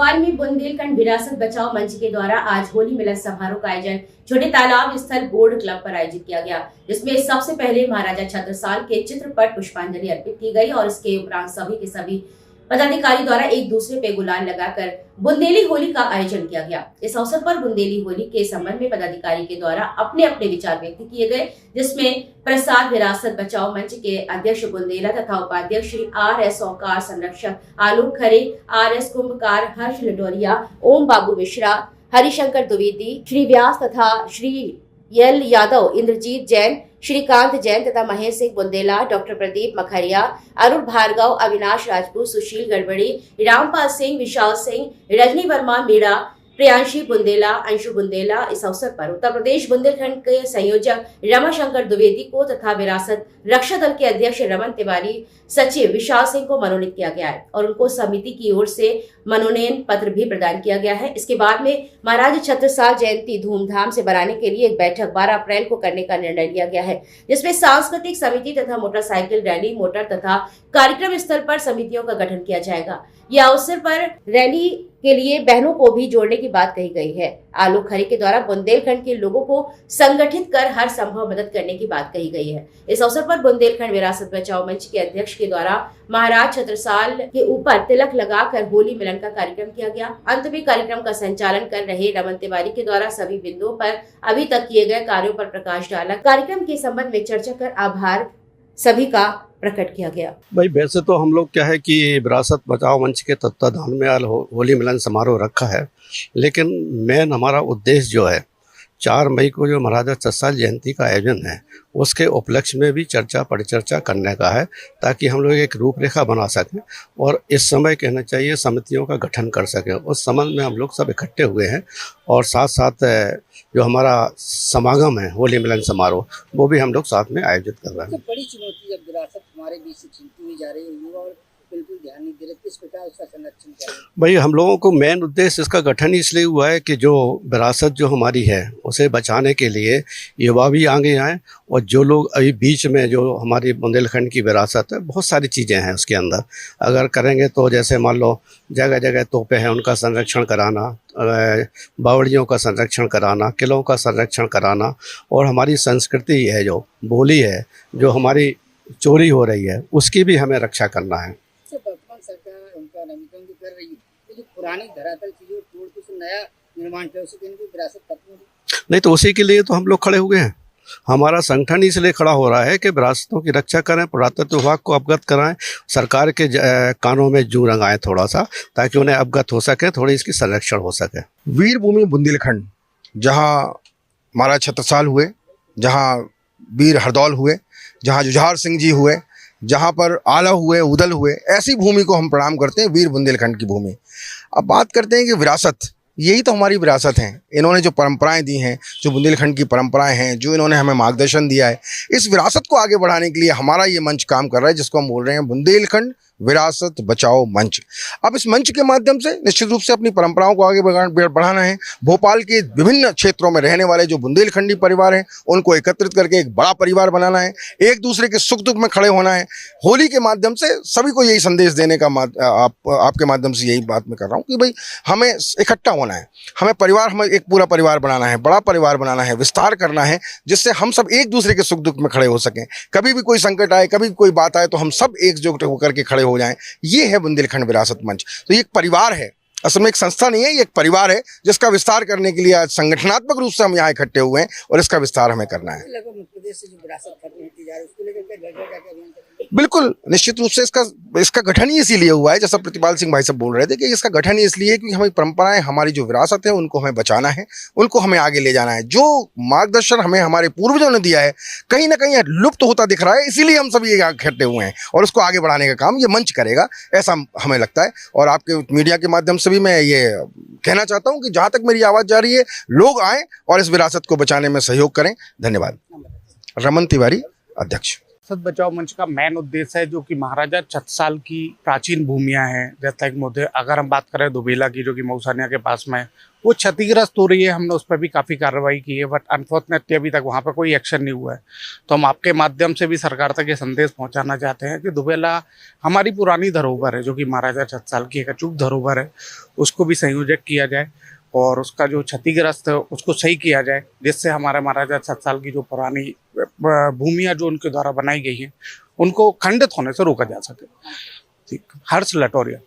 भोपाल में बुंदेलखंड विरासत बचाओ मंच के द्वारा आज होली मिलन समारोह का आयोजन छोटे तालाब स्थल बोर्ड क्लब पर आयोजित किया गया, जिसमें सबसे पहले महाराजा छत्रसाल के चित्र पर पुष्पांजलि अर्पित की गई और इसके उपरांत सभी के सभी पदाधिकारी द्वारा एक दूसरे पे गुलाल लगाकर बुंदेली होली का आयोजन किया गया। इस अवसर पर बुंदेली होली के संबंध में पदाधिकारी के द्वारा अपने अपने विचार व्यक्त किए गए, जिसमें प्रसाद विरासत बचाओ मंच के अध्यक्ष बुंदेला तथा उपाध्यक्ष श्री RS औकार संरक्षक आलोक खरे, RS कुंभकार हर्ष लडोरिया, ओम बाबू मिश्रा, हरिशंकर द्विवेदी, श्री व्यास तथा श्री यल यादव, इंद्रजीत जैन, श्रीकांत जैन तथा महेश सिंह बुंदेला, डॉक्टर प्रदीप मखरिया, अरुण भार्गव, अविनाश राजपूत, सुशील गड़बड़ी, रामपाल सिंह, विशाल सिंह, रजनी वर्मा मीणा, प्रियांशी बुंदेला, अंशु बुंदेला। इस अवसर पर उत्तर प्रदेश बुंदेलखंड के संयोजक रमाशंकर द्विवेदी को तथा विरासत रक्षा दल के अध्यक्ष रमन तिवारी, सचिव विशाल सिंह को मनोनीत किया गया है और उनको समिति की ओर से मनोनयन पत्र भी प्रदान किया गया है। इसके बाद में महाराज छत्रसाल जयंती धूमधाम से बनाने के लिए एक बैठक 12 अप्रैल को करने का निर्णय लिया गया है, जिसमें सांस्कृतिक समिति तथा मोटरसाइकिल रैली, मोटर तथा कार्यक्रम स्थल पर समितियों का गठन किया जाएगा। यह अवसर पर रैली के लिए बहनों को भी जोड़ने की बात कही गई है। आलोक खरे के द्वारा बुंदेलखंड के लोगों को संगठित कर हर संभव मदद करने की बात कही गई है। इस अवसर पर बुंदेलखंड विरासत बचाओ मंच के अध्यक्ष के द्वारा महाराज छत्रसाल के ऊपर तिलक लगाकर होली मिलन का कार्यक्रम किया गया। अंत में कार्यक्रम का संचालन कर रहे रमन तिवारी के द्वारा सभी बिंदुओं पर अभी तक किए गए कार्यों पर प्रकाश डाला। कार्यक्रम के संबंध में चर्चा कर आभार सभी का प्रकट किया गया। भाई वैसे तो हम लोग क्या है कि विरासत बचाओ मंच के तत्वाधान में होली मिलन समारोह रखा है, लेकिन मेन हमारा उद्देश्य जो है 4 मई को जो महाराजा छत्रसाल जयंती का आयोजन है उसके उपलक्ष्य में भी चर्चा परिचर्चा करने का है, ताकि हम लोग एक रूपरेखा बना सकें और इस समय कहना चाहिए समितियों का गठन कर सकें। उस संबंध में हम लोग सब इकट्ठे हुए हैं और साथ साथ जो हमारा समागम है होली मिलन समारोह वो भी हम लोग साथ में आयोजित कर रहे हैं। तो बड़ी चुनौती जब विरासत हमारे बीच से छीनती हुई जा रही है, युवा और बिल्कुल ध्यान नहीं दे रहे, किस प्रकार उसका संरक्षण करें? भाई हम लोगों को मेन उद्देश्य इसका गठन इसलिए हुआ है कि जो विरासत जो हमारी है उसे बचाने के लिए युवा भी आगे आए और जो लोग अभी बीच में जो हमारी बुंदेलखंड की विरासत है बहुत सारी चीज़ें हैं उसके अंदर अगर करेंगे तो जैसे मान लो जगह जगह तोपें हैं उनका संरक्षण कराना, बावड़ियों का संरक्षण कराना, किलों का संरक्षण कराना और हमारी संस्कृति है जो बोली है जो हमारी चोरी हो रही है उसकी भी हमें रक्षा करना है। वर्तमान सरकार उनका नवीनीकरण जो कर रही है, तो जो पुरानी धरातल चीजों तोड़ के उसे नया निर्माण कर उसे इनकी विरासत खत्म हो नहीं, तो उसी के लिए तो हम लोग खड़े हुए हैं। हमारा संगठन इसलिए खड़ा हो रहा है कि विरासतों की रक्षा करें, पुरातत्व विभाग को अवगत कराएं, सरकार के कानों में जू रंगाएं थोड़ा सा, ताकि उन्हें अवगत हो सके, थोड़ी इसकी संरक्षण हो सके। वीर भूमि बुंदेलखंड, जहाँ महाराज छत्रसाल हुए, जहाँ वीर हरदौल हुए, जहाँ जुझार सिंह जी हुए, जहाँ पर आला हुए, उदल हुए, ऐसी भूमि को हम प्रणाम करते हैं, वीर बुंदेलखंड की भूमि। अब बात करते हैं कि विरासत, यही तो हमारी विरासत है। इन्होंने जो परंपराएं दी हैं, जो बुंदेलखंड की परंपराएं हैं, जो इन्होंने हमें मार्गदर्शन दिया है, इस विरासत को आगे बढ़ाने के लिए हमारा ये मंच काम कर रहा है, जिसको हम बोल रहे हैं बुंदेलखंड विरासत बचाओ मंच। अब इस मंच के माध्यम से निश्चित रूप से अपनी परंपराओं को आगे बढ़ाना है। भोपाल के विभिन्न क्षेत्रों में रहने वाले जो बुंदेलखंडी परिवार हैं उनको एकत्रित करके एक बड़ा परिवार बनाना है, एक दूसरे के सुख दुख में खड़े होना है। होली के माध्यम से सभी को यही संदेश देने का आपके माध्यम से यही बात मैं कर रहा हूँ कि भाई हमें इकट्ठा होना है, हमें एक पूरा परिवार बनाना है, बड़ा परिवार बनाना है, विस्तार करना है, जिससे हम सब एक दूसरे के सुख दुख में खड़े हो सकें। कभी भी कोई संकट आए, कभी भी कोई बात आए तो हम सब एकजुट होकर के खड़े हो जाएं। ये है बुंदेलखंड विरासत मंच। तो ये एक परिवार है, असल में एक संस्था नहीं है, ये एक परिवार है जिसका विस्तार करने के लिए आज संगठनात्मक रूप से हम यहाँ इकट्ठे हुए हैं और इसका विस्तार हमें करना है। लगभग मध्य प्रदेश से जो विरासत खत्म होती जा रही है उसको लेकर क्या घर घर जाकर अभियान चलेगा? बिल्कुल, निश्चित रूप से इसका गठन ही इसीलिए हुआ है, जैसा प्रतिपाल सिंह भाई साहब बोल रहे थे कि इसका गठन ही इसलिए क्योंकि हमारी परंपराएं, हमारी जो विरासत है उनको हमें बचाना है, उनको हमें आगे ले जाना है। जो मार्गदर्शन हमें हमारे पूर्वजों ने दिया है कहीं ना कहीं लुप्त होता दिख रहा है, इसीलिए हम सभी इकट्ठे हुए हैं और उसको आगे बढ़ाने का काम ये मंच करेगा, ऐसा हमें लगता है। और आपके मीडिया के माध्यम से भी मैं ये कहना चाहता हूँ कि जहाँ तक मेरी आवाज़ जा रही है, लोग आएँ और इस विरासत को बचाने में सहयोग करें। धन्यवाद। रमन तिवारी, अध्यक्ष। विरासत बचाओ मंच का मेन उद्देश्य है जो कि महाराजा छत्रसाल की प्राचीन भूमियां हैं, जैसा कि मुद्दे अगर हम बात करें दुबेला की जो कि मऊसानिया के पास में है, वो क्षतिग्रस्त हो रही है। हमने उस पर भी काफ़ी कार्रवाई की है, बट अनफॉर्चुनेटली अभी तक वहाँ पर कोई एक्शन नहीं हुआ है। तो हम आपके माध्यम से भी सरकार तक ये संदेश पहुँचाना चाहते हैं कि दुबेला हमारी पुरानी धरोहर है, जो कि महाराजा छत्रसाल की एक अचूक धरोहर है, उसको भी संयोजक किया जाए और उसका जो क्षतिग्रस्त है उसको सही किया जाए, जिससे हमारे महाराजा छत्रसाल की जो पुरानी भूमियाँ जो उनके द्वारा बनाई गई हैं उनको खंडित होने से रोका जा सके। ठीक, हर्ष लटोरिया।